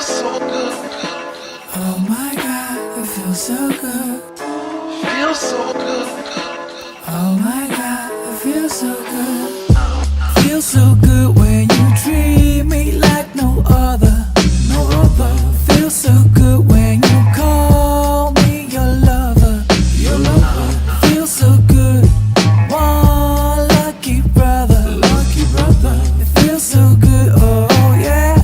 feels so good. Oh my God, it feels so good. Feels so good. Oh my God, it feels so good. Feels so good when you treat me like no other, no other. Feels so good when you call me your lover, your lover. Feels so good, one lucky brother, lucky brother. It feels so good, oh yeah,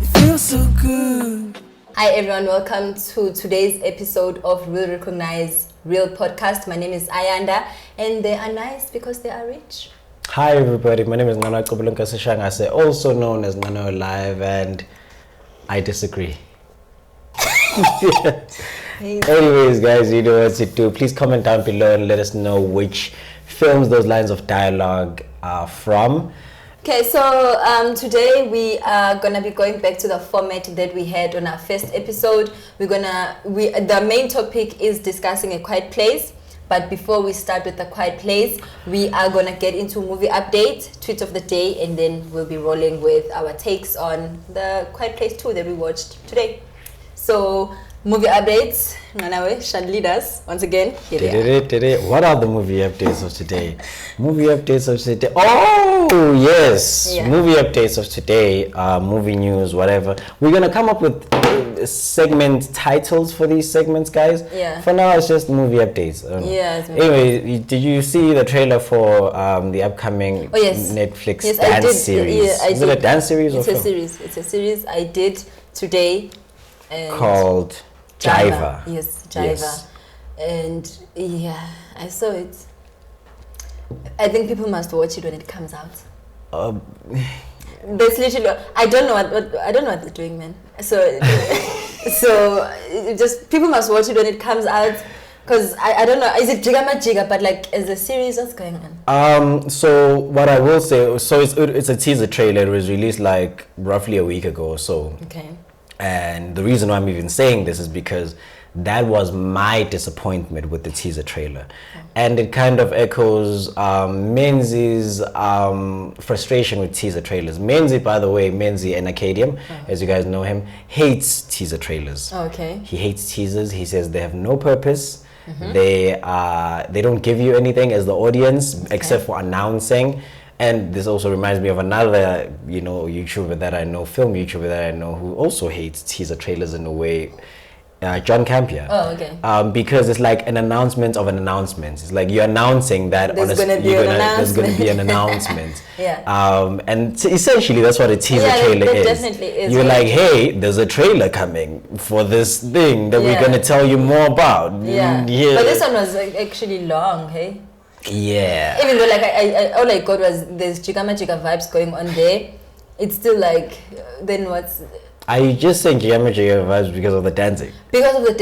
it feels so good. Hi everyone, welcome to today's episode of Real Recognize Real Podcast. My name is Ayanda and they are nice because they are rich. Hi everybody, my name is Nana Kobulunka Sishangase, also known as Nana Alive, and I disagree. Anyways guys, you know what to do. Please comment down below and let us know which films those lines of dialogue are from. Okay, so today we are gonna be going back to the format that we had on our first episode. The main topic is discussing A Quiet Place. But before we start with The Quiet Place, we are gonna get into movie update, tweet of the day, and then we'll be rolling with our takes on The Quiet Place 2 that we watched today. So movie updates, Nanawe shall lead us once again. Here they are. What are the movie updates of today? Movie updates of today. Oh yes, Yeah. Movie updates of today. Movie news, whatever. We're gonna come up with segment titles for these segments, guys. Yeah. For now, it's just movie updates. I don't know. Yeah, it's movie Anyway, did you see the trailer for the upcoming Netflix Yes, I dance did. series? Yeah, I Is did. it a dance series or It's a film? series. It's a series I did today. And Called Jiva. Yes, Jiva. Yes. And yeah, I saw it. I think people must watch it when it comes out. There's literally I don't know what they're doing, man. So just people must watch it when it comes out. Because I don't know, is it Jiga, but like as a series, what's going on? So what I will say, so it's a teaser trailer. It was released like roughly a week ago or so. Okay. And the reason why I'm even saying this is because that was my disappointment with the teaser trailer. And it kind of echoes Menzi's frustration with teaser trailers. Menzi, by the way, Menzi and Acadium, as you guys know him, hates teaser trailers. Oh, okay. He hates teasers. He says they have no purpose. They don't give you anything as the audience except for announcing. And this also reminds me of another, YouTuber that I know, film YouTuber that I know, who also hates teaser trailers in a way. John Campion. Oh, okay. Because it's like an announcement of an announcement. It's like you're announcing that There's gonna be an announcement. Yeah. And essentially that's what a teaser trailer that is. Definitely is. You're like, hey, there's a trailer coming for this thing that we're gonna tell you more about. Yeah. Yeah. But this one was actually long, hey? Yeah. Even though like I all I got was there's Jiga vibes going on there. It's still like then what's Are you just saying Jiga vibes because of the dancing? because of the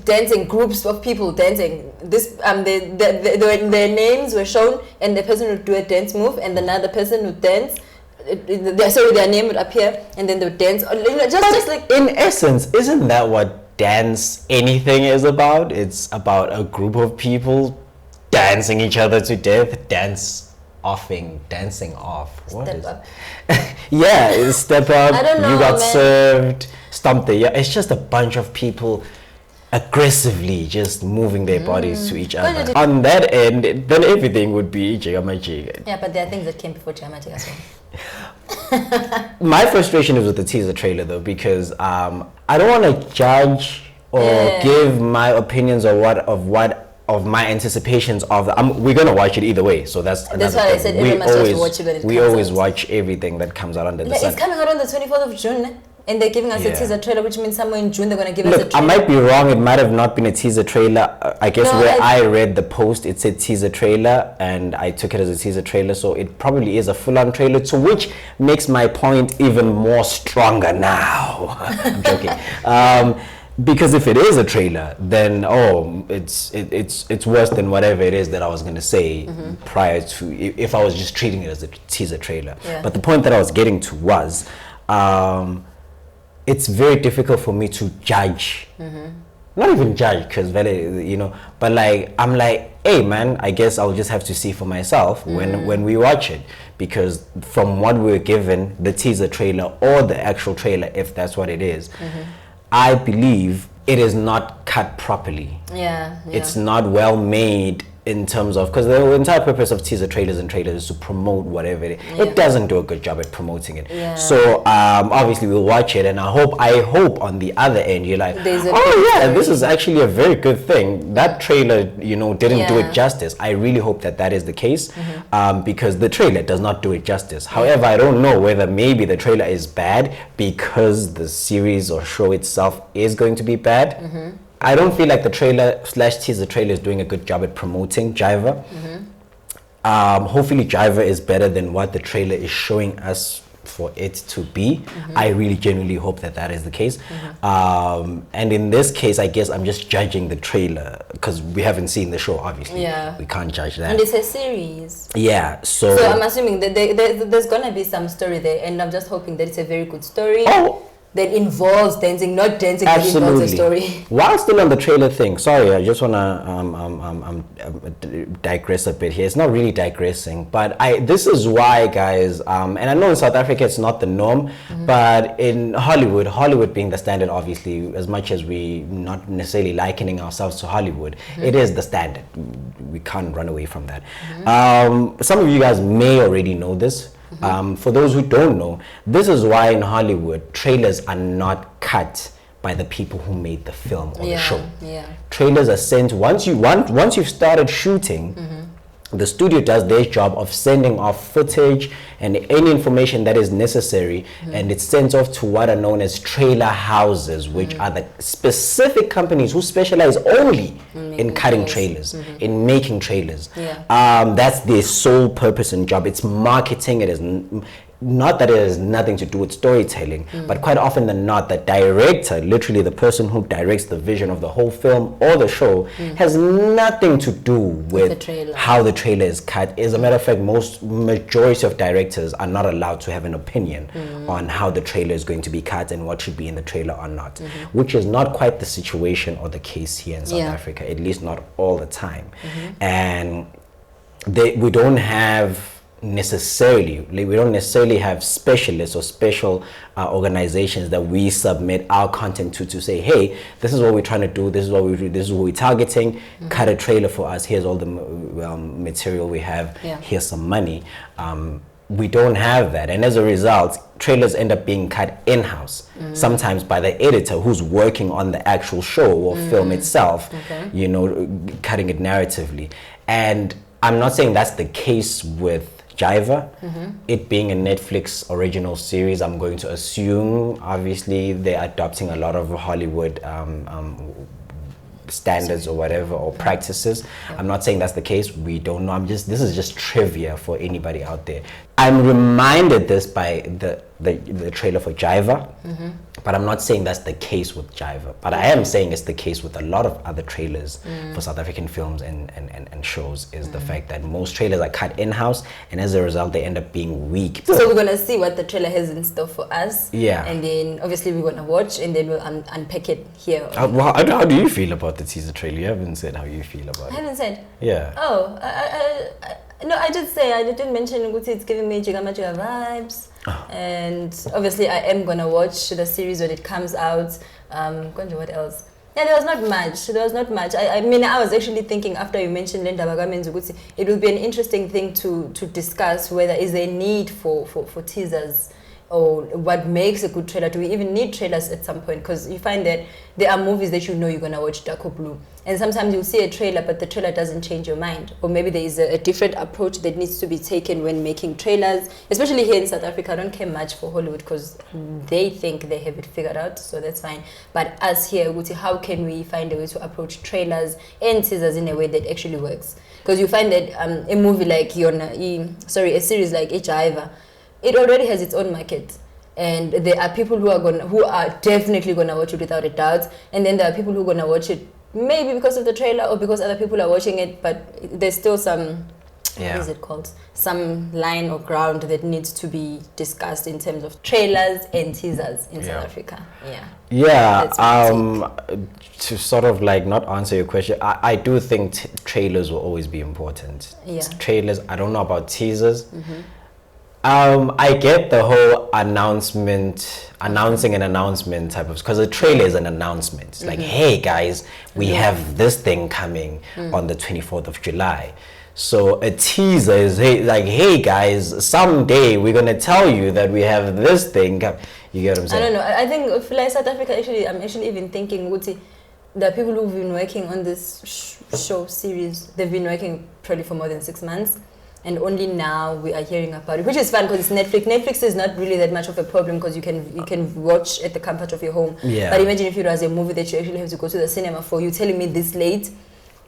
dancing groups of people dancing. This their names were shown and the person would do a dance move and another person would dance. Their name would appear and then they would dance. Just like in essence, isn't that what dance anything is about? It's about a group of people dancing each other to death, dancing off. What Step is up. Yeah, it's step up. I don't know, you got man. served. Stomp the. Yeah, it's just a bunch of people aggressively just moving their bodies to each other. On that end, then everything would be jiga. Yeah, but there are things that came before Jiga as well. My frustration is with the teaser trailer though, because I don't want to judge or give my opinions of my anticipations of we're gonna watch it either way, so that's That's why I said everyone must just watch it when it we comes always out. watch everything that comes out under the Like, sun. it's coming out on the 24th of June and they're giving us a Yeah. teaser trailer, which means somewhere in June they're gonna give us a Look, I trailer. might be wrong. It might have not been a teaser trailer. I guess No, where I read the post, it said teaser trailer, and I took it as a teaser trailer. So it probably is a full-on trailer, to which makes my point even more stronger now. I'm joking. Because if it is a trailer, then it's worse than whatever it is that I was gonna say prior to, if I was just treating it as a teaser trailer. Yeah. But the point that I was getting to was, it's very difficult for me to judge. Not even judge, because but like I'm like, hey man, I guess I'll just have to see for myself when we watch it, because from what we were given, the teaser trailer or the actual trailer, if that's what it is, I believe it is not cut properly. Yeah. It's not well made in terms of, because the entire purpose of teaser trailers and trailers is to promote whatever it is. It doesn't do a good job at promoting it. So obviously we'll watch it, and I hope on the other end you're like, oh yeah, this is actually a very good thing. That trailer, didn't do it justice. I really hope that is the case, because the trailer does not do it justice. However, I don't know whether maybe the trailer is bad because the series or show itself is going to be bad. I don't feel like the trailer/teaser trailer is doing a good job at promoting Jiva. Hopefully Jiva is better than what the trailer is showing us for it to be. I really genuinely hope that is the case. And in this case, I guess I'm just judging the trailer because we haven't seen the show, obviously. We can't judge that. And it's a series. So I'm assuming that there's gonna be some story there, and I'm just hoping that it's a very good story. That involves dancing, not dancing, but involves a story. While still on the trailer thing, sorry, I just want to digress a bit here. It's not really digressing, but this is why, guys, and I know in South Africa it's not the norm, but in Hollywood being the standard, obviously, as much as we not necessarily likening ourselves to Hollywood, it is the standard. We can't run away from that. Some of you guys may already know this. For those who don't know, this is why in Hollywood trailers are not cut by the people who made the film or the show. Trailers are sent once you've started shooting. The studio does their job of sending off footage and any information that is necessary, and it's sent off to what are known as trailer houses, which are the specific companies who specialize only in cutting trailers, in making trailers. That's their sole purpose and job. It's marketing. It is not that it has nothing to do with storytelling, but quite often than not, the director, literally the person who directs the vision of the whole film or the show, has nothing to do with how the trailer is cut. As a matter of fact, majority of directors are not allowed to have an opinion on how the trailer is going to be cut and what should be in the trailer or not, which is not quite the situation or the case here in South Africa, at least not all the time. And we don't necessarily have specialists or special organizations that we submit our content to say, hey, this is what we're trying to do, this is what we do, this is what we're targeting, cut a trailer for us, here's all the material we have, here's some money. We don't have that, and as a result, trailers end up being cut in-house, sometimes by the editor who's working on the actual show or film itself, cutting it narratively. And I'm not saying that's the case with Jiva, it being a Netflix original series. I'm going to assume, obviously, they're adopting a lot of Hollywood standards or whatever, or practices. I'm not saying that's the case. We don't know. This is just trivia for anybody out there. I'm reminded this by the trailer for Jiva, but I'm not saying that's the case with Jiva. But I am saying it's the case with a lot of other trailers for South African films and shows, is the fact that most trailers are cut in-house, and as a result, they end up being weak. So we're gonna see what the trailer has in store for us. And then obviously we're gonna watch, and then we'll unpack it here. How do you feel about the teaser trailer? You haven't said how you feel about it. I haven't said. Yeah. Oh, no, I didn't mention it's giving me Jiga vibes. And obviously I am gonna watch the series when it comes out. What else? Yeah, there was not much. I mean, I was actually thinking, after you mentioned Lenda Bagamen's, it would be an interesting thing to discuss whether is there a need for teasers, or what makes a good trailer. Do we even need trailers at some point? Because you find that there are movies that you're gonna watch dark or blue, and sometimes you'll see a trailer but the trailer doesn't change your mind, or maybe there is a different approach that needs to be taken when making trailers, especially here in South Africa. I don't care much for Hollywood because they think they have it figured out, so that's fine. But us here, how can we find a way to approach trailers and teasers in a way that actually works? Because you find that a movie like a series like Jiva, it already has its own market, and there are people who are definitely gonna watch it without a doubt, and then there are people who are gonna watch it maybe because of the trailer or because other people are watching it, but there's still some Yeah. what is it called? Some line or ground that needs to be discussed in terms of trailers and teasers in South Africa. Yeah. Yeah, That's my to sort of like not answer your question, I do think trailers will always be important. Yeah. Trailers, I don't know about teasers. I get the whole announcing an announcement type of, because a trailer is an announcement. It's like, hey guys, we have this thing coming on the 24th of July. So a teaser is hey guys, someday we're gonna tell you that we have this thing. You get what I'm saying? I don't know. I think for like South Africa, I'm actually even thinking, Uti, the people who've been working on this show series, they've been working probably for more than 6 months. And only now we are hearing about it, which is fun because it's Netflix. Netflix is not really that much of a problem because you can watch at the comfort of your home. Yeah. But imagine if it was a movie that you actually have to go to the cinema for. You telling me this late,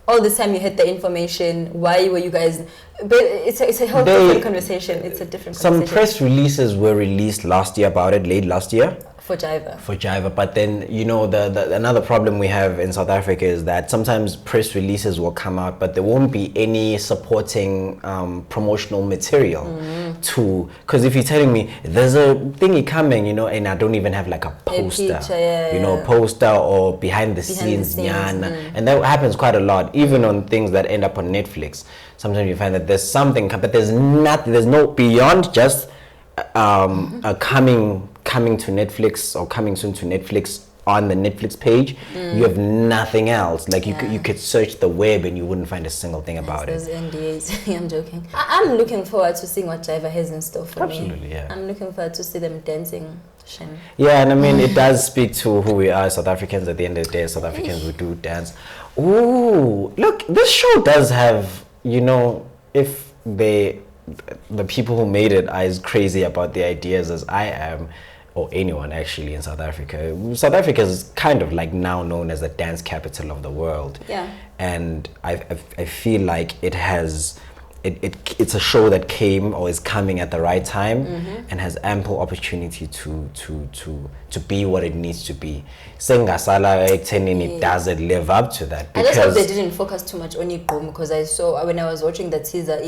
all this time you had the information. Why were you guys? But it's a whole different conversation. It's a different. Some press releases were released last year about it, late last year. For Jiva. But then the another problem we have in South Africa is that sometimes press releases will come out, but there won't be any supporting promotional material because if you're telling me there's a thingy coming, and I don't even have like a poster, poster or behind the scenes, and that happens quite a lot, even on things that end up on Netflix. Sometimes you find that there's something, but there's no beyond just coming to Netflix or coming soon to Netflix on the Netflix page. You have nothing else. Like you could search the web and you wouldn't find a single thing about it. Those NDAs. I'm joking. I'm looking forward to seeing what Jiva has in store for me. Absolutely, yeah. I'm looking forward to see them dancing. Yeah, and I mean it does speak to who we are, South Africans. At the end of the day, South Africans, we do dance. Ooh, look, this show does have, if the people who made it are as crazy about the ideas as I am, or anyone actually in South Africa. South Africa is kind of like now known as the dance capital of the world. Yeah. And I feel like it's a show that came or is coming at the right time and has ample opportunity to be what it needs to be. Sengasala it doesn't live up to that. I just hope they didn't focus too much on Igom, because I saw when I was watching the teaser,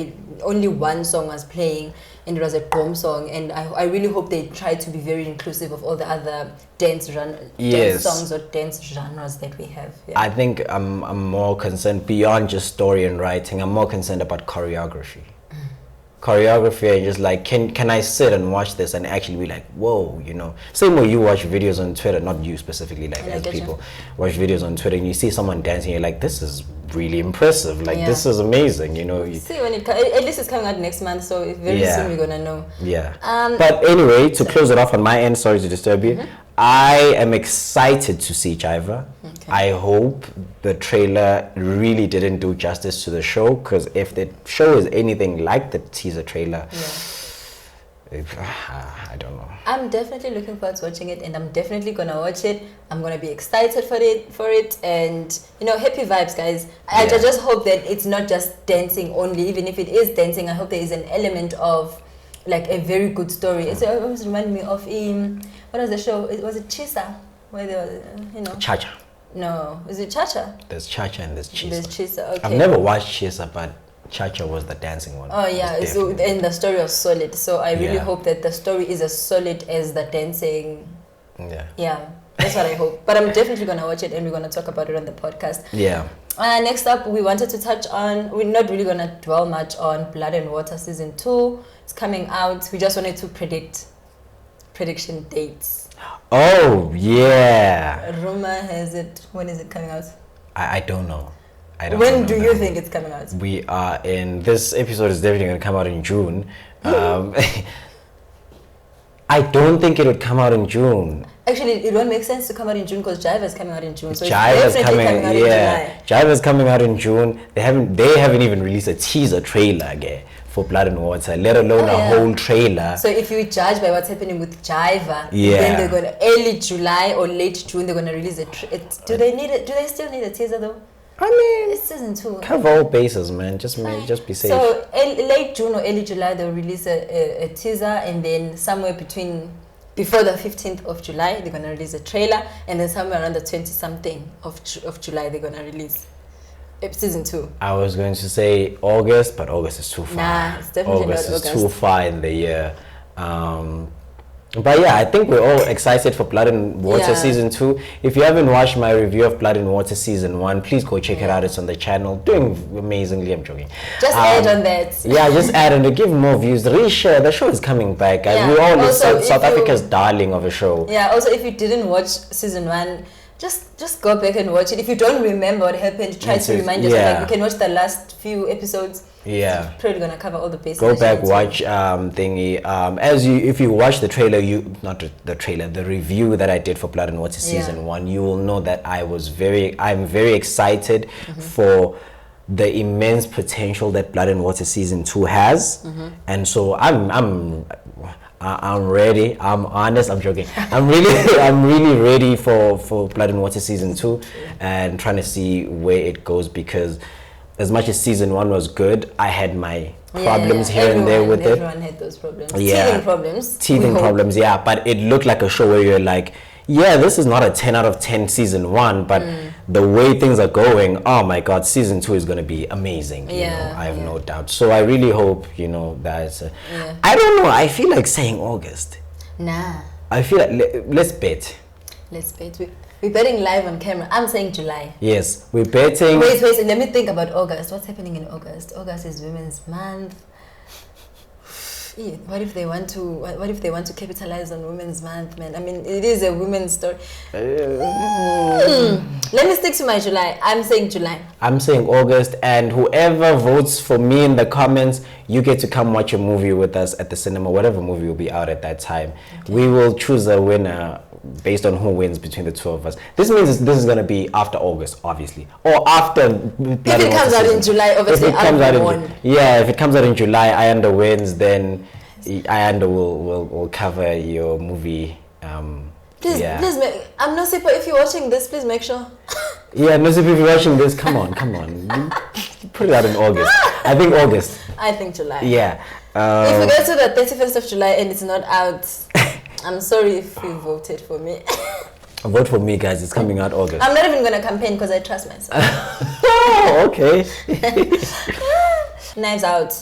only one song was playing and it was a Gom song, and I really hope they tried to be very inclusive of all the other dance songs or dance genres that we have. Yeah. I think I'm more concerned beyond just story and writing. I'm more concerned about choreography. Choreography, and just like, can I sit and watch this and actually be like, whoa, Same way you watch videos on Twitter, not you specifically, like as people watch videos on Twitter and you see someone dancing, you're like, this is really impressive. Like, this is amazing, See, when at least it's coming out next month, so very soon we're gonna know. Yeah. But anyway, to close it off on my end, sorry to disturb you. I am excited to see Jiva. Okay. I hope the trailer really didn't do justice to the show, because if the show is anything like the teaser trailer, I don't know. I'm definitely looking forward to watching it, and I'm definitely gonna watch it. I'm gonna be excited for it, and happy vibes, guys. I just hope that it's not just dancing only. Even if it is dancing, I hope there is an element of like a very good story. It always reminded me of what was the show? Was it Chisa? Where there was, Cha-Cha. No, is it Cha-Cha? There's Cha-Cha and there's Chisa. There's Chisa, okay. I've never watched Chisa, but Cha-Cha was the dancing one. Oh yeah, so and the story was solid. So I really hope that the story is as solid as the dancing. Yeah. Yeah, that's what I hope. But I'm definitely gonna watch it, and we're gonna talk about it on the podcast. Yeah. Next up, we wanted to touch on. We're not really gonna dwell much on Blood and Water season 2. It's coming out. We just wanted to prediction dates. Oh yeah. Rumor has it. When is it coming out? I don't know. When do you think it's coming out? We are in. This episode is definitely going to come out in June. I don't think it would come out in June. Actually, it won't make sense to come out in June because Jiva is coming out in June. So Jiva's it's definitely coming out in July. Jiva's coming out in June. They haven't even released a teaser trailer again for Blood and Water, let alone a whole trailer. So if you judge by what's happening with Jiva, then they're going to early July or late June, they're going to release do they still need a teaser though? I mean, it's season 2. Cover all bases, man. Just be safe. So late June or early July, they'll release a teaser, and then somewhere before the 15th of July, they're going to release a trailer, and then somewhere around the 20-something of July, they're going to release season 2? I was going to say August, but August is too far. Nah, it's definitely August not is August. too far in the year. But yeah, I think we're all excited for Blood and Water Yeah. season 2. If you haven't watched my review of Blood and Water season 1, please go check it out. It's on the channel. Doing amazingly. I'm joking. Just add on that. Yeah, just add on to give more views. Reshare. The show is coming back, guys. Yeah. We all Also, South, if South you- Africa's darling of a show. Yeah, also if you didn't watch season 1, just go back and watch it. If you don't remember what happened, try to remind yourself. Yeah. Like, you can watch the last few episodes. Yeah. It's probably gonna cover all the bases. Go that you back, need to. watch if you watch the trailer, the review that I did for Blood and Water season 1, you will know that I'm very excited for the immense potential that Blood and Water season 2 has, and so I'm ready. I'm honest. I'm joking. I'm really ready for Blood and Water season 2, and trying to see where it goes, because as much as season 1 was good, I had my problems here and there with it. Everyone had those problems. Yeah. Teething problems. Teething we hope. problems, yeah. But it looked like a show where you're like, yeah, this is not a 10 out of 10 season 1, but the way things are going, oh my God, season 2 is going to be amazing. You know, I have no doubt. So I really hope, that I don't know. I feel like saying August. Nah. I feel like let's bet. Let's bet. We're betting live on camera. I'm saying July. Yes, we're betting. Wait. Let me think about August. What's happening in August? August is Women's Month. What if they want to capitalize on Women's Month, man? I mean, it is a women's story. Let me stick to my July. I'm saying July. I'm saying August, and whoever votes for me in the comments, you get to come watch a movie with us at the cinema, whatever movie will be out at that time. Okay. We will choose a winner based on who wins between the two of us. This means this is going to be after August, obviously, or after Blood if it comes out in July, obviously if it comes out in July, Ayanda wins, then Ayanda will cover your movie. Please, I'm not super. If you're watching this, please make sure. Yeah, no, if you're watching this, come on. Put it out in August. I think August. I think July. Yeah. If we get to the 31st of July and it's not out, I'm sorry if you voted for me. Vote for me, guys. It's coming out August. I'm not even going to campaign because I trust myself. Oh, okay. Knives Out.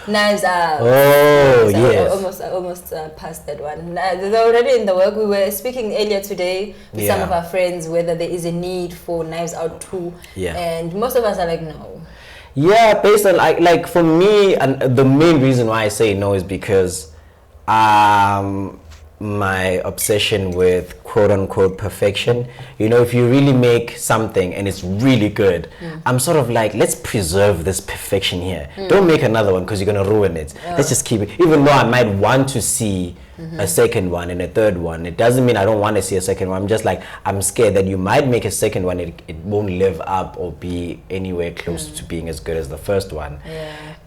Oh, yes. Almost past that one. They're already in the work. We were speaking earlier today with some of our friends whether there is a need for Knives Out 2. Yeah. And most of us are like, no. Yeah, based on like for me, and the main reason why I say no is because my obsession with quote unquote perfection. If you really make something and it's really good, I'm sort of like, let's preserve this perfection here. Don't make another one because you're gonna ruin it. Let's just keep it. Even though I might want to see a second one and a third one, it doesn't mean I don't want to see a second one. I'm just like, I'm scared that you might make a second one, it won't live up or be anywhere close to being as good as the first one.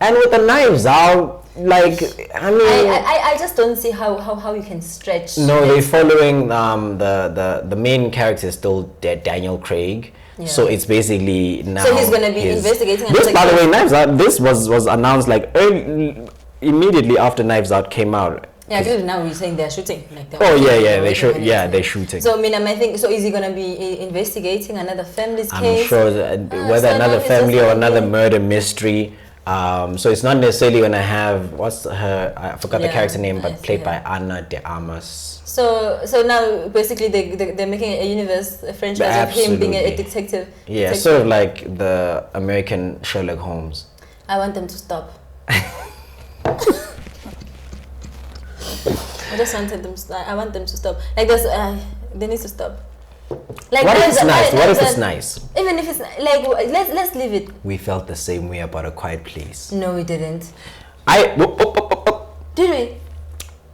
And with the Knives Out, like, I mean, I just don't see how you can stretch. No, they're following the main character is still dead, Daniel Craig. Yeah. So it's basically now. So he's gonna be investigating. This, by the way, Knives Out. This was announced like immediately after Knives Out came out. Yeah, because now we're saying they're shooting. They're shooting. So I think so. Is he gonna be investigating another family's case? I'm sure whether another family or another murder mystery. So it's not necessarily gonna have I forgot the character name, but played by Ana de Armas. So now basically they're making a universe, a franchise of him being a detective. Yeah, sort of like the American Sherlock Holmes. I want them to stop. I just wanted them. I want them to stop. Like this, they need to stop. Like, what if it's nice? What if it's nice? Even if it's like, let's leave it. We felt the same way about A Quiet Place. No, we didn't. Did we?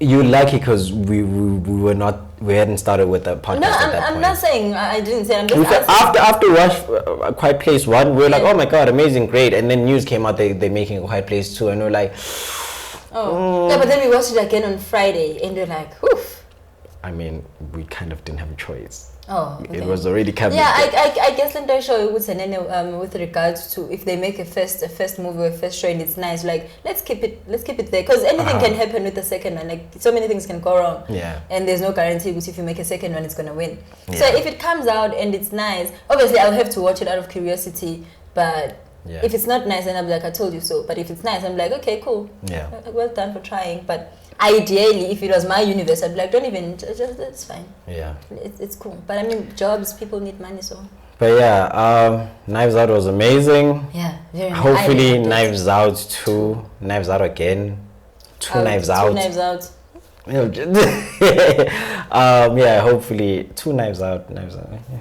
You're lucky because we hadn't started with the podcast at that point. I'm not saying I didn't say. I'm just after watch A Quiet Place 1, we were like, oh my God, amazing, great, and then news came out they're making A Quiet Place 2, and we're like, yeah, but then we watched it again on Friday, and we're like, oof. I mean, we kind of didn't have a choice. Oh, okay. It was already coming. Yeah, I guess Lento show with regards to if they make a first movie or a first show and it's nice, like let's keep it there, because anything can happen with the second one. Like so many things can go wrong. Yeah. And there's no guarantee because if you make a second one, it's gonna win. Yeah. So if it comes out and it's nice, obviously I'll have to watch it out of curiosity. But Yeah. if it's not nice, then I'll be like, I told you so. But if it's nice, I'm like, okay, cool. Yeah. Well done for trying. But ideally, if it was my universe, I'd be like, don't even, just it's fine. Yeah. It's cool. But I mean, jobs, people need money, so. But yeah, Knives Out was amazing. Yeah, very nice. Hopefully, Knives Out 2, Knives Out again, Knives Out. Two Knives Out. Yeah, hopefully, 2 Knives Out.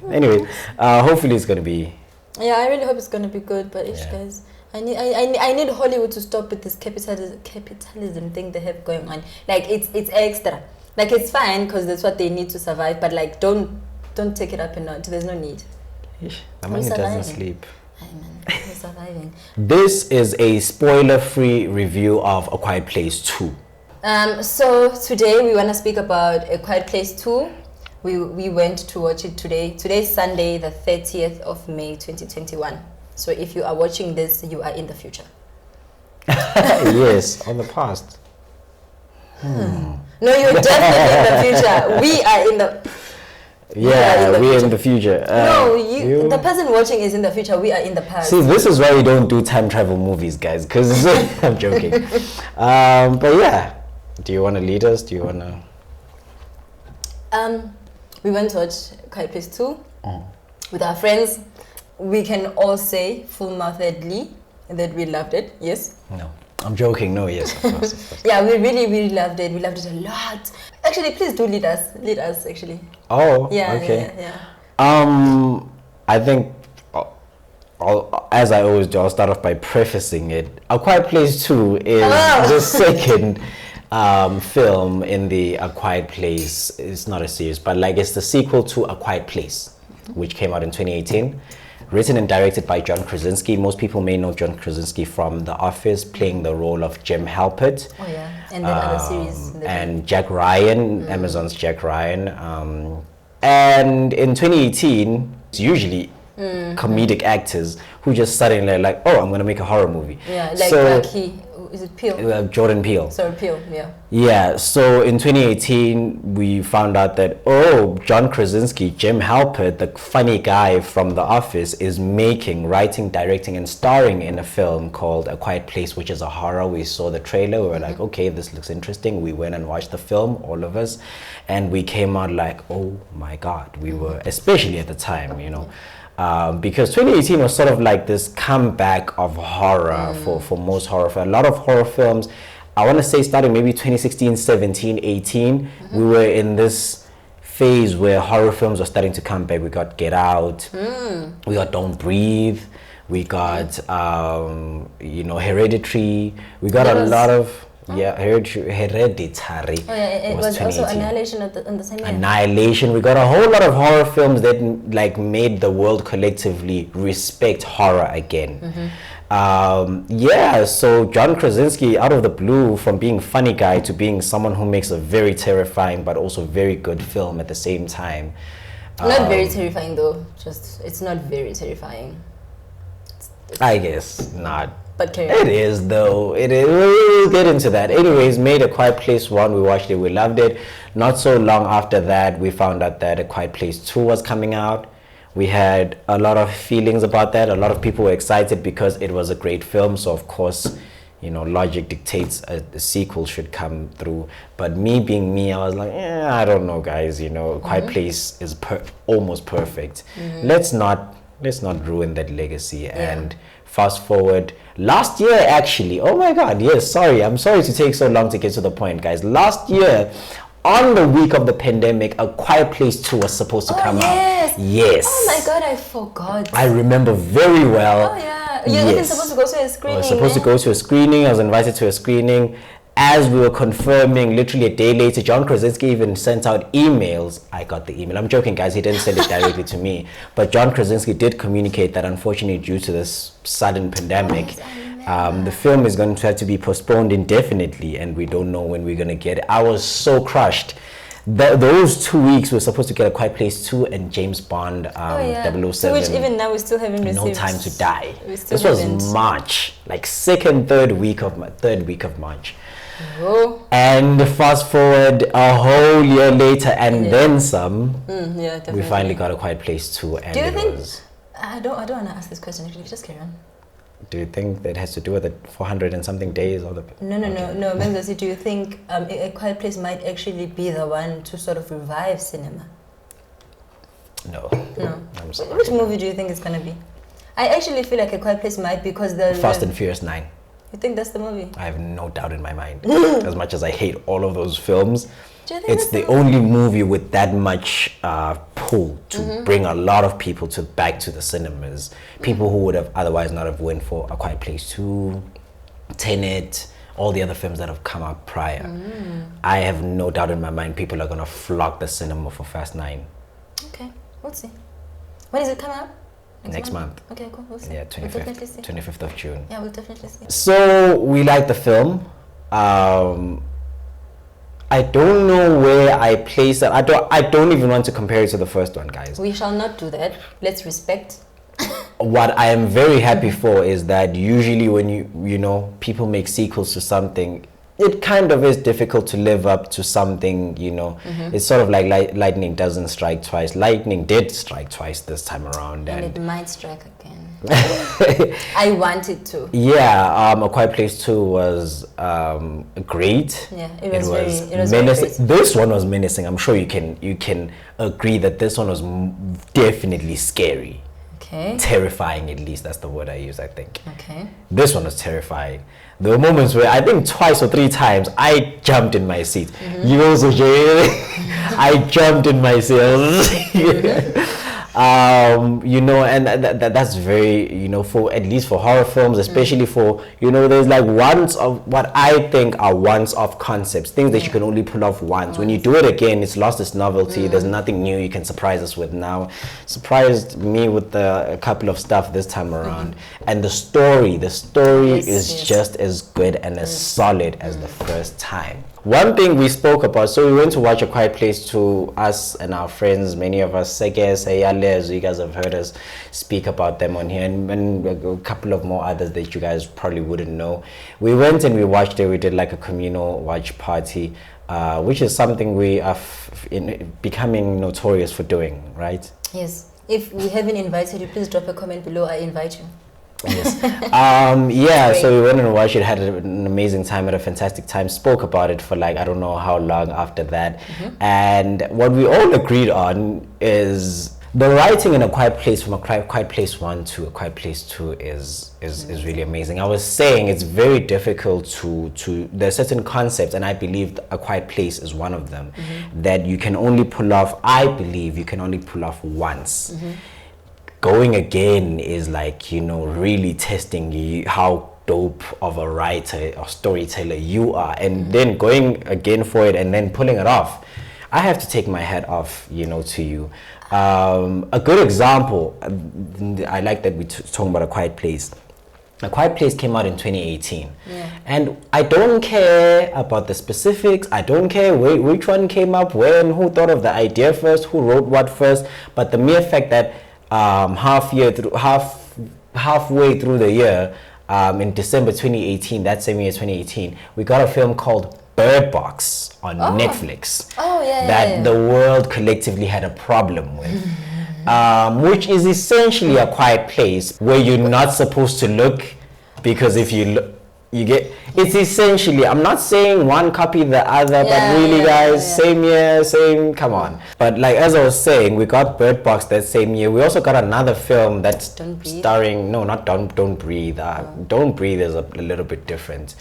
Anyway, hopefully it's gonna be. Yeah, I really hope it's gonna be good. But Yeah. guys, I need Hollywood to stop with this capitalism thing they have going on. Like it's extra. Like it's fine because that's what they need to survive. But like don't take it up a notch. There's no need. The We're money doesn't surviving. sleep. Ay, man, we're surviving. This is a spoiler-free review of A Quiet Place 2. So today we want to speak about A Quiet Place 2. We went to watch it today. Today's Sunday, the 30th of May, 2021. So if you are watching this, you are in the future. Yes, on the past. No, you're definitely in the future. We are in the... Yeah, in the we're future. in the future. No, the person watching is in the future. We are in the past. See, this is why we don't do time travel movies, guys, because I'm joking. But yeah, do you want to lead us? Do you want to... We went to watch Quiet Place 2 with our friends. We can all say full-mouthedly that we loved it. Yes? No, I'm joking. No, yes, of course. Of course. Yeah, we really loved it. We loved it a lot. Actually, please do lead us. Lead us, actually. Oh, Yeah, okay. yeah. I think, as I always do, I'll start off by prefacing it. A Quiet Place 2 is the second film in the A Quiet Place. It's not a series, but like it's the sequel to A Quiet Place, which came out in 2018. Written and directed by John Krasinski. Most people may know John Krasinski from The Office, playing the role of Jim Halpert. Oh, yeah. And then other series. And Jack Ryan, Amazon's Jack Ryan. And in 2018, it's usually comedic actors who just suddenly are like, oh, I'm going to make a horror movie. Yeah, like so, is it Peele? Jordan Peele. Sorry, Peele, yeah. Yeah, so in 2018, we found out that, oh, John Krasinski, Jim Halpert, the funny guy from The Office, is writing, directing, and starring in a film called A Quiet Place, which is a horror. We saw the trailer, we were like, okay, this looks interesting. We went and watched the film, all of us, and we came out like, oh my God. We were, especially at the time, you know, because 2018 was sort of like this comeback of horror for most horror. For a lot of horror films, I want to say starting maybe 2016, 17, 18, we were in this phase where horror films were starting to come back. We got Get Out, we got Don't Breathe, we got, Hereditary, we got a lot of... Yeah, Hereditary. Oh, yeah, it was also Annihilation on the same year. Annihilation. We got a whole lot of horror films that like made the world collectively respect horror again. So John Krasinski, out of the blue, from being funny guy to being someone who makes a very terrifying but also very good film at the same time. Not very terrifying though. It's not very terrifying. I guess not. But it is though. It is. We'll get into that. Anyways, made A Quiet Place 1. We watched it. We loved it. Not so long after that, we found out that A Quiet Place 2 was coming out. We had a lot of feelings about that. A lot of people were excited because it was a great film. So of course, logic dictates a sequel should come through. But me being me, I was like, I don't know, guys. A Quiet Place is almost perfect. Let's not ruin that legacy. Yeah. And fast forward last year, actually, oh my God, yes, I'm sorry to take so long to get to the point, guys. Last year, on the week of the pandemic, A Quiet Place 2 was supposed to come out. Yes. Oh my God, I forgot. I remember very well. Oh yeah. You're even supposed to go to a screening. I was supposed to go to a screening. I was invited to a screening. As we were confirming, literally a day later, John Krasinski even sent out emails. I got the email. I'm joking, guys. He didn't send it directly to me. But John Krasinski did communicate that, unfortunately, due to this sudden pandemic, the film is going to have to be postponed indefinitely, and we don't know when we're going to get it. I was so crushed those 2 weeks we're supposed to get A Quiet Place 2 and James Bond 007. So which even now we still haven't received. No Time to Die. We still This was haven't. March, like third week of March. Oh. And fast forward a whole year later and then some, Yeah, definitely. we finally got A Quiet Place 2, and Do you it think? was. I don't want to ask this question. Actually, just carry on. Do you think that has to do with the 400 and something days or the? No. Mendoza, do you think A Quiet Place might actually be the one to sort of revive cinema? No. No. I'm sorry. Which movie do you think it's gonna be? I actually feel like A Quiet Place might, because the Fast and Furious 9. You think that's the movie? I have no doubt in my mind. As much as I hate all of those films, Do you think it's that's the only movie with that much pull to bring a lot of people back to the cinemas. People who would have otherwise not have went for A Quiet Place 2, Tenet, all the other films that have come out prior. I have no doubt in my mind people are going to flock the cinema for Fast 9. Okay, we'll see. When is it coming out? Next month. Okay, cool. We'll see. Yeah, We'll definitely 25th, see. 25th of June. Yeah, we'll definitely see. So we like the film. I don't know where I place it. I don't even want to compare it to the first one, guys. We shall not do that. Let's respect. What I am very happy for is that usually when you know people make sequels to something, it kind of is difficult to live up to something, you know. It's sort of like lightning doesn't strike twice. Lightning did strike twice this time around, And and it might strike again. I want it to. yeah, A Quiet Place 2 was great. Yeah, it was very menacing. crazy. This one was menacing. I'm sure you can agree that this one was definitely scary, Okay. terrifying. At least that's the word I use. I think Okay. this one was terrifying. There were moments where I think twice or three times I jumped in my seat. You also, Jay, I jumped in my seat. You know, and that's very, you know, for at least for horror films, especially for, you know, there's like once of what I think are once off concepts, things that you can only pull off once. When you do it again, it's lost its novelty. There's nothing new you can surprise us with now. Surprised me with a couple of stuff this time around, and the story is just as good and as solid as the first time. One thing we spoke about, so we went to watch A Quiet Place to us and our friends, many of us, Seges, Ayales, you guys have heard us speak about them on here, and a couple of more others that you guys probably wouldn't know. We went and we watched it, we did like a communal watch party, which is something we are becoming notorious for doing, right? Yes. If we haven't invited you, please drop a comment below. I invite you. Yes. Yeah, so we went and watched it, had an amazing time, had a fantastic time, spoke about it for like I don't know how long after that. And what we all agreed on is the writing in A Quiet Place, from A Quiet Place 1 to A Quiet Place 2 is really amazing. I was saying it's very difficult to there's certain concepts, and I believe A Quiet Place is one of them, that you can only pull off, I believe you can only pull off once. Going again is like, you know, really testing you, how dope of a writer or storyteller you are, and then going again for it and then pulling it off. I have to take my hat off, you know, to you. A good example, I like that we're talking about A Quiet Place. A Quiet Place came out in 2018, and I don't care about the specifics. I don't care which one came up when, who thought of the idea first, who wrote what first, but the mere fact that halfway through the year, in December 2018, that same year 2018, we got a film called Bird Box on Netflix that the world collectively had a problem with, which is essentially A Quiet Place where you're not supposed to look, because if you look, you get, it's essentially, I'm not saying one copy the other, but really guys, same year, same, come on. But like as I was saying, we got Bird Box that same year. We also got another film that's starring, no, not Don't Breathe. Don't Breathe is a little bit different.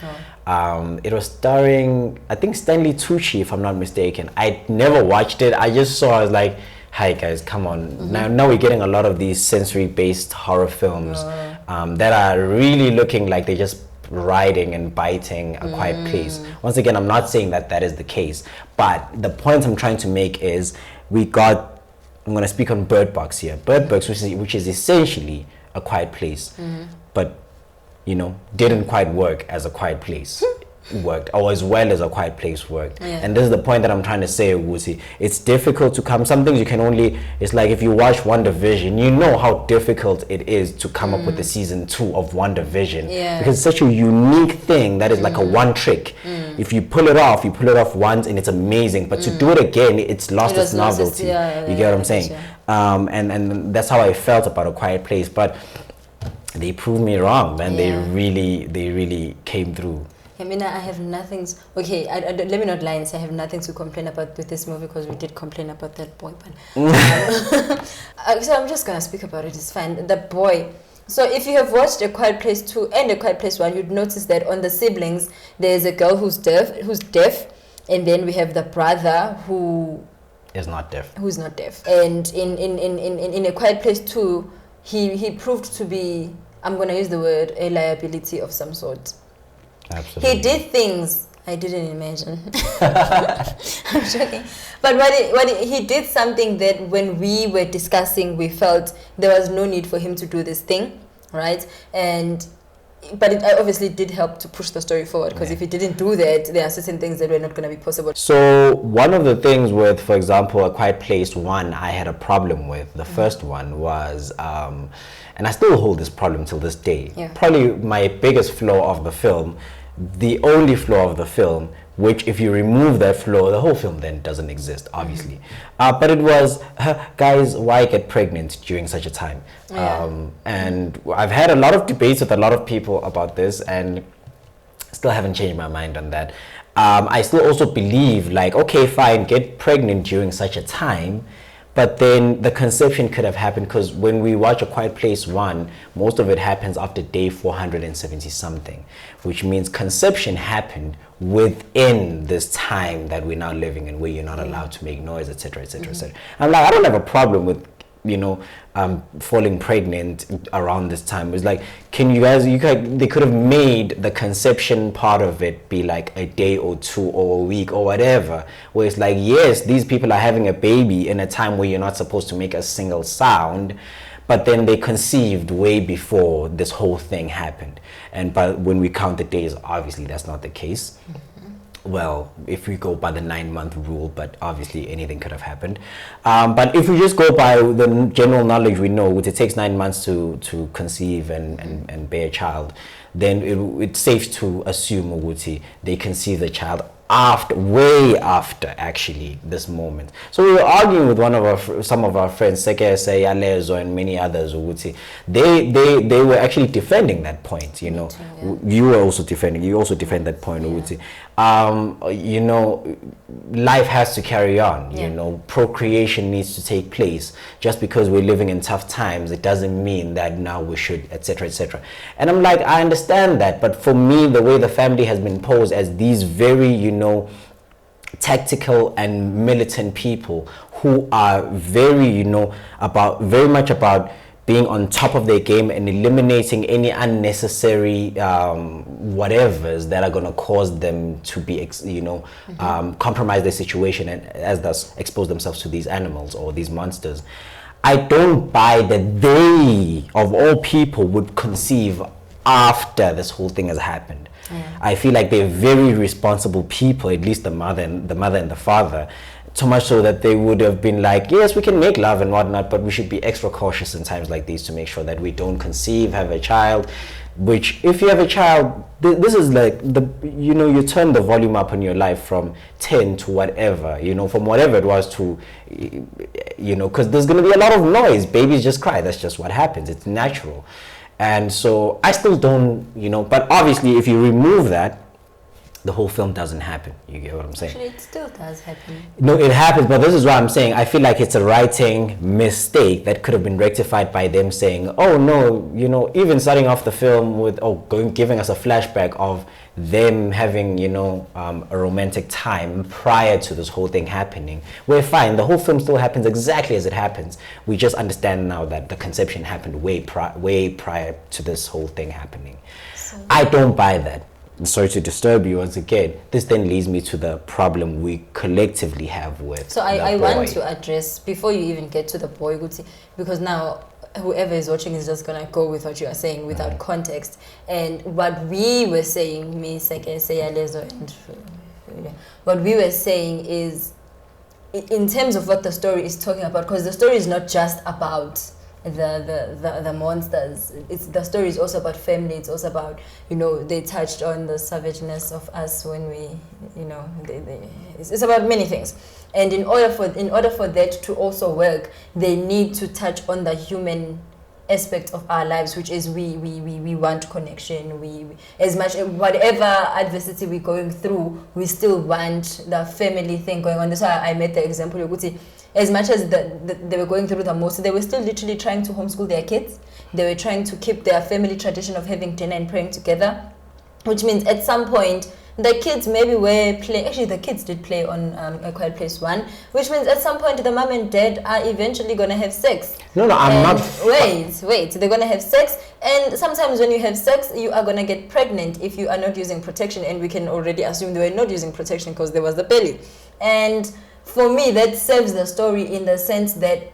It was starring, I think, Stanley Tucci, if I'm not mistaken. I never watched it. I just saw, I was like, hi guys, come on. Now we're getting a lot of these sensory-based horror films that are really looking like they just riding and biting A Quiet Place. Once again, I'm not saying that that is the case, but the point I'm trying to make is I'm going to speak on Bird Box here. Bird Box, which is essentially A Quiet Place, but, you know, didn't quite work as A Quiet Place. worked, or as well as A Quiet Place worked. Yeah. And this is the point that I'm trying to say, Wusi. It's difficult to come. Some things you can only. It's like if you watch WandaVision, you know how difficult it is to come up with the season 2 of WandaVision. Yeah. Because it's such a unique thing that is like a one trick. If you pull it off once and it's amazing. But to do it again, it's lost its novelty. You get what I'm saying? And that's how I felt about A Quiet Place. But they proved me wrong, man. Yeah. They really came through. I mean, I have nothing. Okay, let me not lie and say I have nothing to complain about with this movie, because we did complain about that boy. But so I'm just gonna speak about it. It's fine. The boy. So if you have watched A Quiet Place 2 and A Quiet Place 1, you'd notice that on the siblings, there's a girl who's deaf, and then we have the brother who Is not deaf. who's not deaf. And in A Quiet Place 2, he proved to be, I'm gonna use the word, a liability of some sort. Absolutely. He did things I didn't imagine. I'm joking. But he did something that when we were discussing, we felt there was no need for him to do this thing, right? But it obviously did help to push the story forward, because if he didn't do that, there are certain things that were not going to be possible. So one of the things with, for example, A Quiet Place 1, I had a problem with. The first one was, and I still hold this problem till this day. Yeah. Probably my biggest flaw of the film, the only flaw of the film, which if you remove that flaw, the whole film then doesn't exist, obviously. But it was, guys, why get pregnant during such a time? Yeah. And I've had a lot of debates with a lot of people about this, and still haven't changed my mind on that. I still also believe, like, okay, fine, get pregnant during such a time, but then the conception could have happened, because when we watch A Quiet Place 1, most of it happens after day 470 something, which means conception happened within this time that we're now living in, where you're not allowed to make noise, etc., etc., etc. I'm like, I don't have a problem with, falling pregnant around this time. It's like, they could have made the conception part of it be like a day or two or a week or whatever, where it's like, yes, these people are having a baby in a time where you're not supposed to make a single sound, but then they conceived way before this whole thing happened. But when we count the days, obviously that's not the case. Well, if we go by the 9-month rule, but obviously anything could have happened. But if we just go by the general knowledge we know, which it takes 9 months to conceive and bear a child, then it's safe to assume, Uguti, they conceive the child way after actually this moment. So we were arguing with some of our friends, Seke Alezo and many others, Uguti. They were actually defending that point, you know. You also defend that point, Uguti. Life has to carry on, you know, procreation needs to take place. Just because we're living in tough times, it doesn't mean that now we should, etc., etc. And I'm like, I understand that, but for me, the way the family has been posed as these very, tactical and militant people who are very much about being on top of their game and eliminating any unnecessary whatevers that are going to cause them to be, compromise their situation and as thus expose themselves to these animals or these monsters. I don't buy that they, of all people, would conceive after this whole thing has happened. I feel like they're very responsible people, at least the mother and the father, so much so that they would have been like, yes, we can make love and whatnot, but we should be extra cautious in times like these to make sure that we don't conceive, have a child. Which, if you have a child, this is like you turn the volume up in your life from 10 to whatever, from whatever it was to, because there's going to be a lot of noise. Babies just cry. That's just what happens. It's natural. And so I still don't, but obviously if you remove that, the whole film doesn't happen. You get what I'm saying? Actually, it still does happen. No, it happens, but this is what I'm saying. I feel like it's a writing mistake that could have been rectified by them saying, oh no, even starting off the film with, giving us a flashback of them having, a romantic time prior to this whole thing happening. We're fine. The whole film still happens exactly as it happens. We just understand now that the conception happened way prior to this whole thing happening. I don't buy that. Sorry to disturb you once again. This then leads me to the problem we collectively have with. So I want to address, before you even get to the boy, Guti, because now whoever is watching is just gonna go with what you are saying without context. And what we were saying, me, Seke, Seyalezo, and what we were saying is, in terms of what the story is talking about, because the story is not just about the monsters. The story is also about family. It's also about, they touched on the savageness of us when we, it's about many things. And in order for that to also work, they need to touch on the human aspect of our lives, which is we want connection. We as much whatever adversity we're going through, we still want the family thing going on. That's why I made the example of Guti. As much as they were going through the most, they were still literally trying to homeschool their kids. They were trying to keep their family tradition of having dinner and praying together, which means at some point the kids maybe were playing. Actually, the kids did play on A Quiet Place 1, which means at some point the mom and dad are eventually going to have sex. No, I'm not. Wait. They're going to have sex. And sometimes when you have sex, you are going to get pregnant if you are not using protection. And we can already assume they were not using protection because there was the belly. And for me, that serves the story in the sense that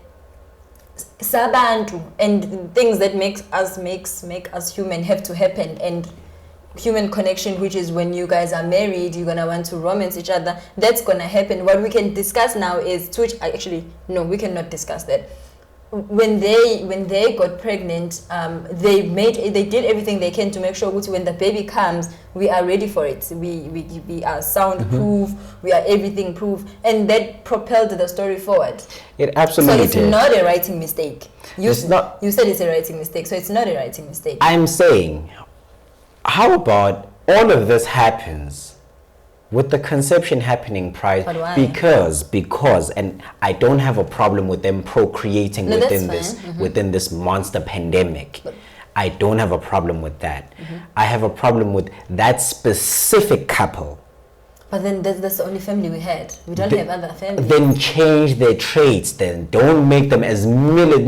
sabantu and things that make us human have to happen, and human connection, which is when you guys are married, you're gonna want to romance each other. That's gonna happen. What we can discuss now is we cannot discuss that. When they got pregnant, they did everything they can to make sure when the baby comes, we are ready for it. We are soundproof, we are everything proof, and that propelled the story forward. It absolutely So it's not a writing mistake. You said it's a writing mistake, so it's not a writing mistake. I'm saying, how about all of this happens with the conception happening prior? But why? Because and I don't have a problem with them procreating within this monster pandemic. I don't have a problem with that. I have a problem with that specific couple. But then that's the only family we had. We don't have other families. Then change their traits. Then don't make them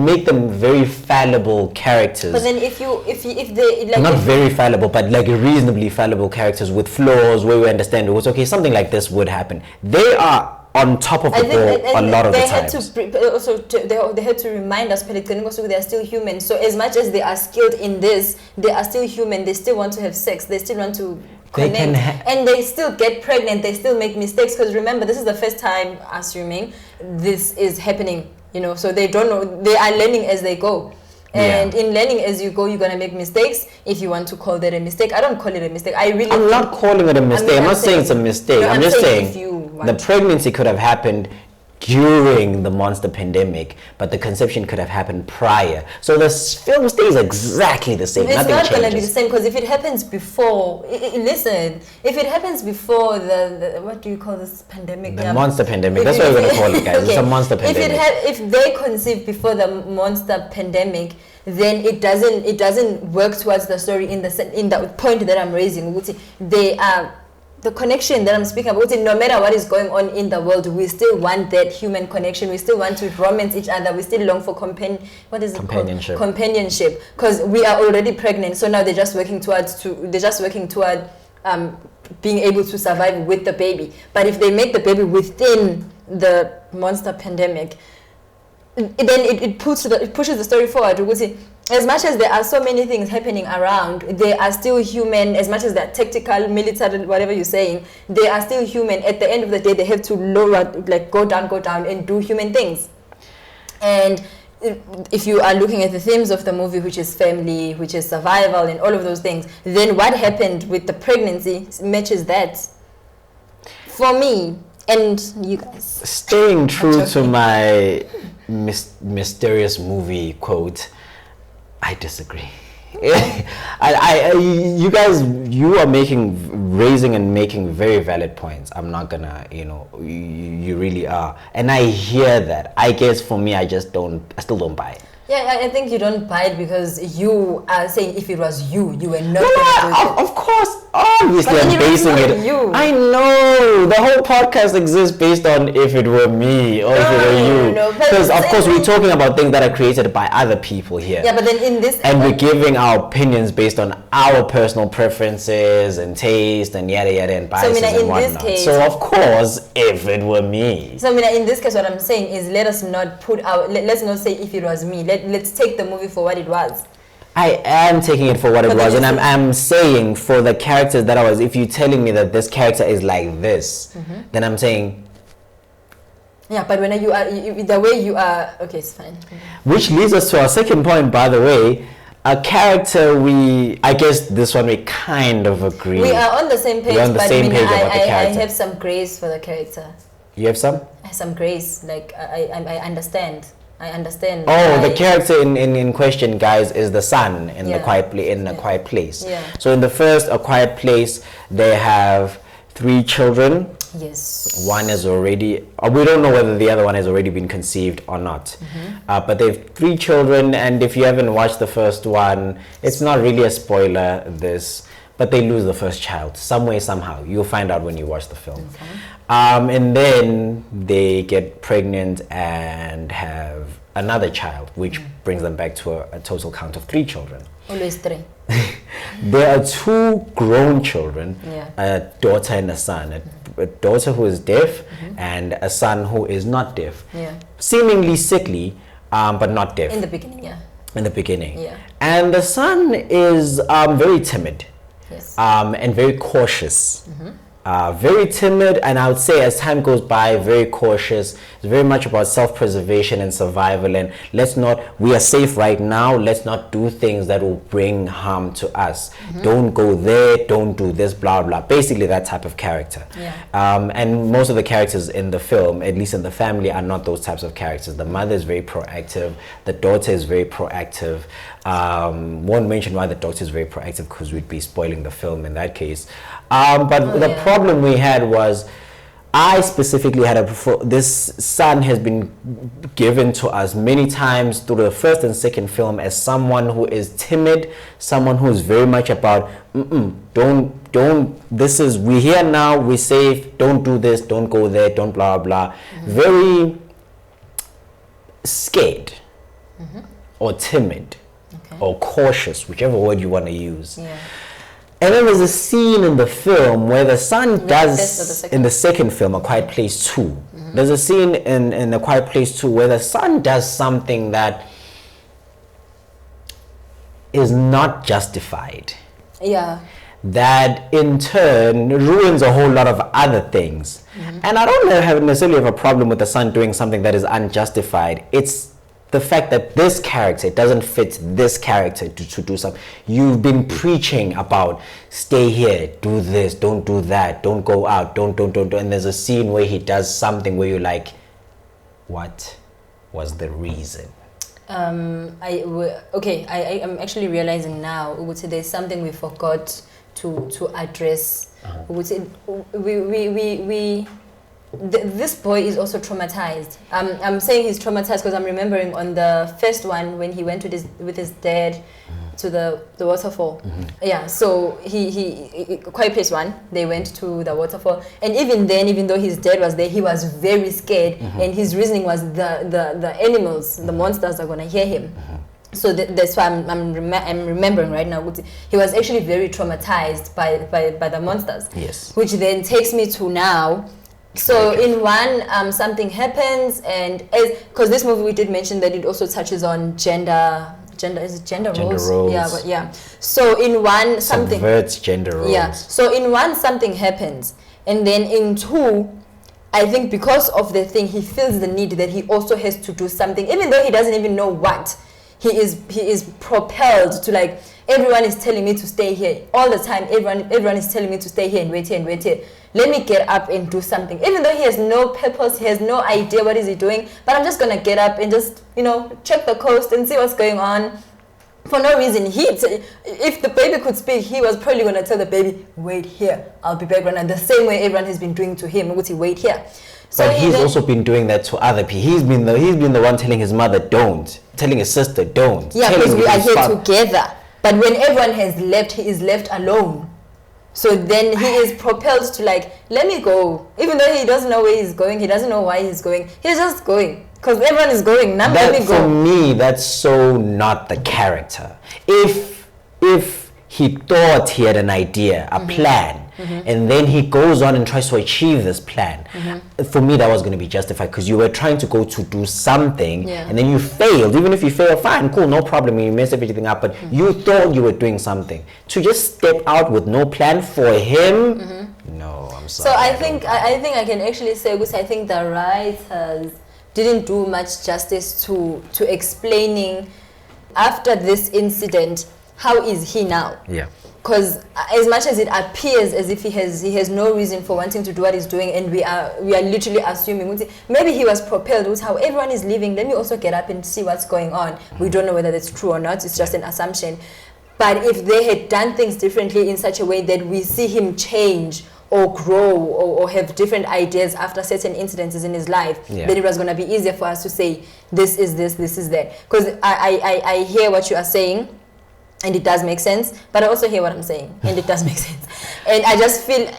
make them very fallible characters. But then if they like, not very fallible, but like reasonably fallible characters with flaws where we understand it was okay. Something like this would happen. They are on top of the ball a lot of the times. They had to remind us, they are still human. So as much as they are skilled in this, they are still human. They still want to have sex. They still want to connect, and they still get pregnant. They still make mistakes, because remember, this is the first time, assuming this is happening. So they don't know. They are learning as they go. And in learning as you go, you're gonna make mistakes. If you want to call that a mistake, I don't call it a mistake. I'm not calling it a mistake. I'm not saying it's a mistake. No, I'm just saying the pregnancy could have happened during the monster pandemic, but the conception could have happened prior. So the film stays exactly the same. It's Nothing not changes. going to be the same, because if it happens before, if it happens before the what do you call this pandemic? The monster pandemic. That's what we're going to call it, guys. Okay. It's a monster pandemic. If they conceive before the monster pandemic, then it doesn't work towards the story in the point that I'm raising. They are. The connection that I'm speaking about, no matter what is going on in the world, we still want that human connection. We still want to romance each other. We still long for companionship. Companionship, because we are already pregnant. So now they're just working toward being able to survive with the baby. But if they make the baby within the monster pandemic, then it pushes the story forward. As much as there are so many things happening around, they are still human. As much as they're tactical, military, whatever you're saying, they are still human. At the end of the day, they have to go down and do human things. And if you are looking at the themes of the movie, which is family, which is survival, and all of those things, then what happened with the pregnancy matches that. For me, and you guys. Staying true to my mysterious movie quote, I disagree. You guys, you are raising and making very valid points. I'm not gonna, you really are, and I hear that. I guess for me, I still don't buy it. Yeah, I think you don't buy it because you are saying if it was you were not. Of course, obviously I'm basing it. You. I know the whole podcast exists based on if it were me or if it were you. Because of course we're talking about things that are created by other people here. Yeah, but then in this, and we're giving our opinions based on our personal preferences and taste and yada yada and biases and whatnot. So of course, if it were me. So in this case, what I'm saying is let's not say if it was me. let's take the movie for what it was. I am taking it for what it was, and I'm saying for the characters that I was, if you're telling me that this character is like this, then I'm saying... Yeah, but when you are, the way you are, okay, it's fine. Which leads us to our second point, by the way, a character I guess this one we kind of agree. We are on the same page, We're on the same page about the character. I have some grace for the character. You have some? I have some grace, like I understand. I understand. Oh, the character in question, guys, is the son in the Quiet Place. Yeah. So in the first A Quiet Place, they have 3 children. Yes. One is already, we don't know whether the other one has already been conceived or not. But they have 3 children, and if you haven't watched the first one, it's not really a spoiler, this, but they lose the first child, some way, somehow. You'll find out when you watch the film. And then they get pregnant and have another child, which brings them back to a total count of 3 children. Always 3. There are 2 grown children, Yeah. a daughter and a son. A daughter who is deaf and a son who is not deaf. Yeah. Seemingly sickly, but not deaf. In the beginning, yeah. In the beginning. Yeah. And the son is very timid. Yes. And very cautious. Very timid, and I would say as time goes by, very cautious. It's very much about self-preservation and survival, and we are safe right now, let's not do things that will bring harm to us. Don't go there, don't do this, blah blah. Basically that type of character. Yeah. And most of the characters in the film, at least in the family, are not those types of characters. The mother is very proactive, the daughter is very proactive. Won't mention why the daughter is very proactive because we'd be spoiling the film in that case. But the problem we had was, I specifically had this son has been given to us many times through the first and second film as someone who is timid, someone who is very much about, we're here now, we're safe, don't do this, don't go there, don't blah blah. Very scared or timid or cautious, whichever word you want to use. Yeah. And then there's a scene in the film where the son does, in the second film, A Quiet Place 2. There's a scene in A Quiet Place 2 where the son does something that is not justified. Yeah. That in turn ruins a whole lot of other things. And I don't necessarily have a problem with the son doing something that is unjustified. It's the fact that this character doesn't fit this character to do something. You've been preaching about stay here, do this, don't do that, don't go out, don't. And there's a scene where he does something where you're like, what was the reason? I'm actually realizing now, I would say there's something we forgot to address. I would say this boy is also traumatized. I'm saying he's traumatized because I'm remembering on the first one when he went with his dad to the waterfall. Yeah, so he Quiet Place 1, they went to the waterfall, and even then, even though his dad was there, he was very scared, and his reasoning was the animals, the monsters are gonna hear him. So that's why I'm remembering right now. He was actually very traumatized by the monsters. Yes. Which then takes me to now. So in one, something happens, and because this movie we did mention that it also touches on gender roles? Yeah, but yeah. So in one, something subverts gender roles. Yeah. So in one, something happens, and then in 2, I think because of the thing, he feels the need that he also has to do something, even though he doesn't even know what. He is propelled to, like, everyone is telling me to stay here all the time. Everyone is telling me to stay here and wait here and wait here. Let me get up and do something. Even though he has no purpose, he has no idea what is he doing, but I'm just gonna get up and just, check the coast and see what's going on. For no reason. If the baby could speak, he was probably gonna tell the baby, wait here, I'll be back right now. The same way everyone has been doing to him, would he wait here? So but he's also been doing that to other people. He's been the one telling his mother don't, telling his sister don't. Yeah, because we are here together. But when everyone has left, he is left alone. So then he is propelled to, like, let me go. Even though he doesn't know where he's going, he doesn't know why he's going. He's just going because everyone is going. Now let me go. For me, that's so not the character. If he thought he had an idea, a plan, and then he goes on and tries to achieve this plan. For me, that was going to be justified because you were trying to go to do something, and then you failed. Even if you fail, fine, cool, no problem, you mess everything up, but you thought you were doing something. To just step out with no plan for him, no, I'm sorry. So I think I can actually say, because I think the writers didn't do much justice to explaining after this incident, how is he now? Yeah. Because as much as it appears as if he has no reason for wanting to do what he's doing, and we are literally assuming maybe he was propelled with how everyone is living, let me also get up and see what's going on. We don't know whether that's true or not, it's just an assumption. But if they had done things differently in such a way that we see him change or grow or have different ideas after certain incidences in his life, then it was going to be easier for us to say this is this is that. Because I hear what you are saying, and it does make sense, but I also hear what I'm saying, and it does make sense. And I just feel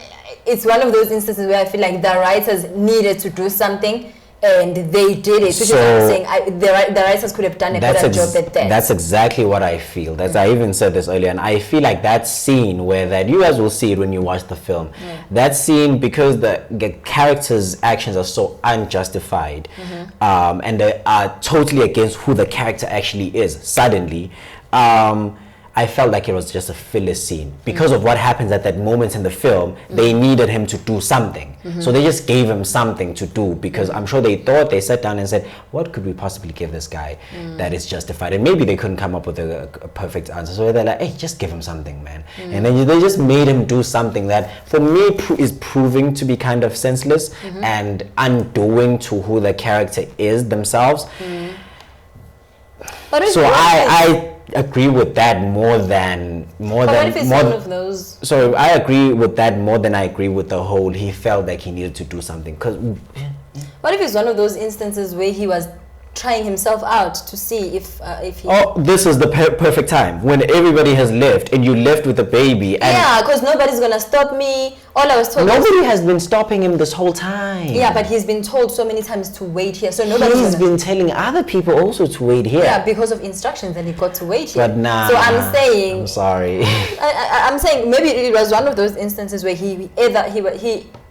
it's one of those instances where I feel like the writers needed to do something, and they did it. Which is what I'm saying. The writers could have done a better job at that. That's exactly what I feel. I even said this earlier, and I feel like that scene that you guys will see it when you watch the film. That scene, because the characters' actions are so unjustified, and they are totally against who the character actually is. Suddenly, I felt like it was just a filler scene. Because of what happens at that moment in the film, they needed him to do something. So they just gave him something to do, because I'm sure they sat down and said, what could we possibly give this guy that is justified? And maybe they couldn't come up with a perfect answer. So they're like, hey, just give him something, man. And then they just made him do something that, for me, is proving to be kind of senseless and undoing to who the character is themselves. So I agree with that more than what if it's one of those? So I agree with that more than I agree with the whole he felt like he needed to do something. Because what if it's one of those instances where he was trying himself out to see if he... this is the perfect time when everybody has left and you left with a baby. And because nobody's gonna stop me. All I was told, nobody has been stopping him this whole time. Yeah, but he's been told so many times to wait here, so he's been telling other people also to wait here. Yeah, because of instructions, and he got to wait here. But nah, so I'm saying, I'm sorry. I'm saying maybe it was one of those instances where he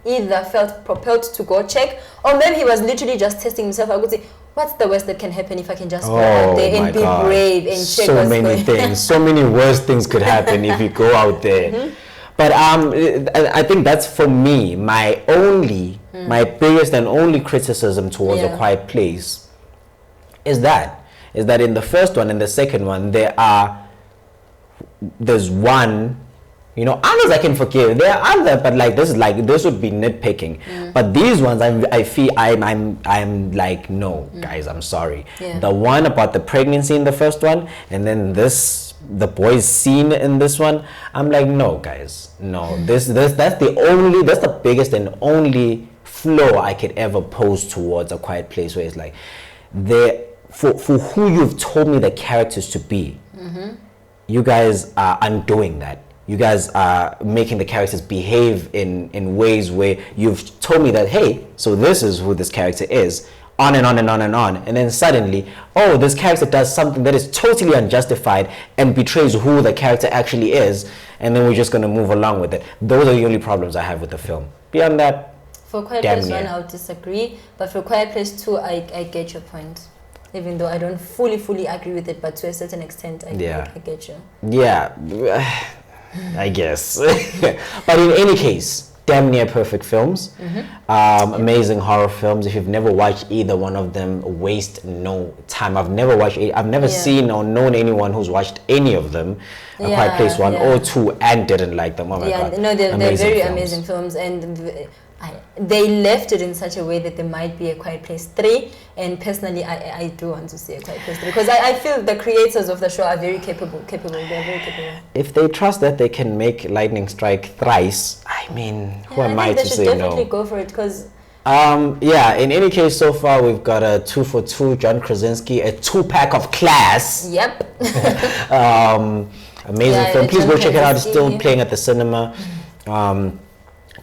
either felt propelled to go check, or maybe he was literally just testing himself. I would say, what's the worst that can happen if I can just go out there and be brave and check so many things, so many worse things could happen if you go out there. But I think that's, for me, my biggest and only criticism towards A Quiet Place is that in the first one and the second one there's one, others I can forgive. There are other, but this would be nitpicking. But these ones, I feel I'm like, no, guys, I'm sorry. The one about the pregnancy in the first one, and then the boys scene in this one, I'm like, no, guys, no. That's the biggest and only flaw I could ever pose towards A Quiet Place, where it's like, for who you've told me the characters to be, you guys are undoing that. You guys are making the characters behave in ways where you've told me that, hey, so this is who this character is, on and on and on and on. And then suddenly, this character does something that is totally unjustified and betrays who the character actually is. And then we're just going to move along with it. Those are the only problems I have with the film. Beyond that, for Quiet Place 1, I would disagree. But for Quiet Place 2, I get your point. Even though I don't fully agree with it, but to a certain extent, I get you. Yeah. I guess. But in any case, damn near perfect films. Amazing horror films. If you've never watched either one of them, waste no time. I've never seen or known anyone who's watched any of them, A Quiet Place 1 or 2, and didn't like them. Oh my God. No, they're very amazing films, and they left it in such a way that there might be A Quiet Place 3, and personally I do want to see A Quiet Place 3, because I feel the creators of the show are very capable. They're very capable. If they trust that they can make lightning strike thrice, I mean, who am I to say no? They should definitely go for it, because in any case, so far we've got a 2 for 2 John Krasinski, a 2-pack of Class. Yep. Amazing film. Please go check it out. It's still playing at the cinema.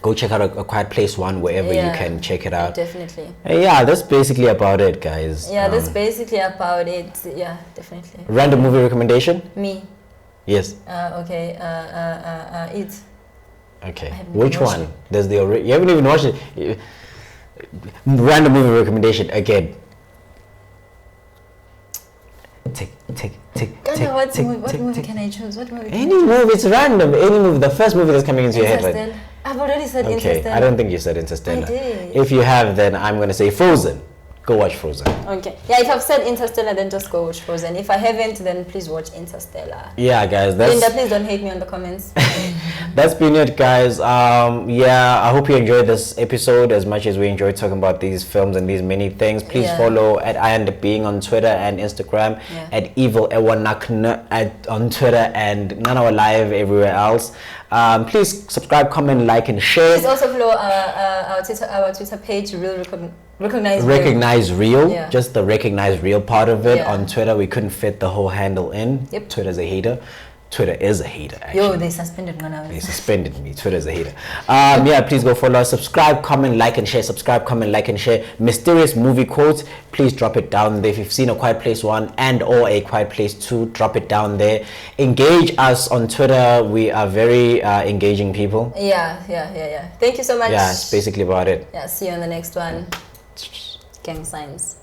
Go check out A Quiet Place 1 wherever you can check it out. Definitely. That's basically about it, guys. That's basically about it. Yeah, definitely. Random movie recommendation? Me. Yes. Okay. It. Okay. haven't Which watched one? it. There's the you haven't even watched it. Random movie recommendation again. Tick, tick, tick, tick, What tick, movie, what tick, movie tick. can I choose? What movie? Any movie, it's random. Any movie, the first movie that's coming into your head. Right? Interstellar. I've already said Okay, Interstellar. I don't think you said Interstellar. I did. If you have, then I'm gonna say Frozen. Go watch Frozen. Okay. Yeah, if I've said Interstellar, then just go watch Frozen. If I haven't, then please watch Interstellar. Yeah, guys, Linda, that's please don't hate me on the comments. that's been it, guys. Yeah, I hope you enjoyed this episode as much as we enjoyed talking about these films and these many things. Please Yeah. follow at I End Up Being on Twitter and Instagram, Yeah. at Evil Ewanakna on Twitter and Nanawa Live everywhere else. Please subscribe, comment, like, and share. Please also follow our Twitter page, Recognize Real, Yeah. just the recognize real part of it. Yeah. On Twitter we couldn't fit the whole handle in. Yep. Twitter's a hater. Twitter is a hater, actually. Yo, they suspended one They hour. suspended me. Twitter's a hater. Yeah, please go follow us. Subscribe, comment, like, and share. Subscribe, comment, like, and share. Mysterious movie quotes. Please drop it down there. If you've seen A Quiet Place 1 and or A Quiet Place 2, drop it down there. Engage us on Twitter. We are very engaging people. Yeah. Thank you so much. Yeah, it's basically about it. Yeah, see you on the next one. Gang signs.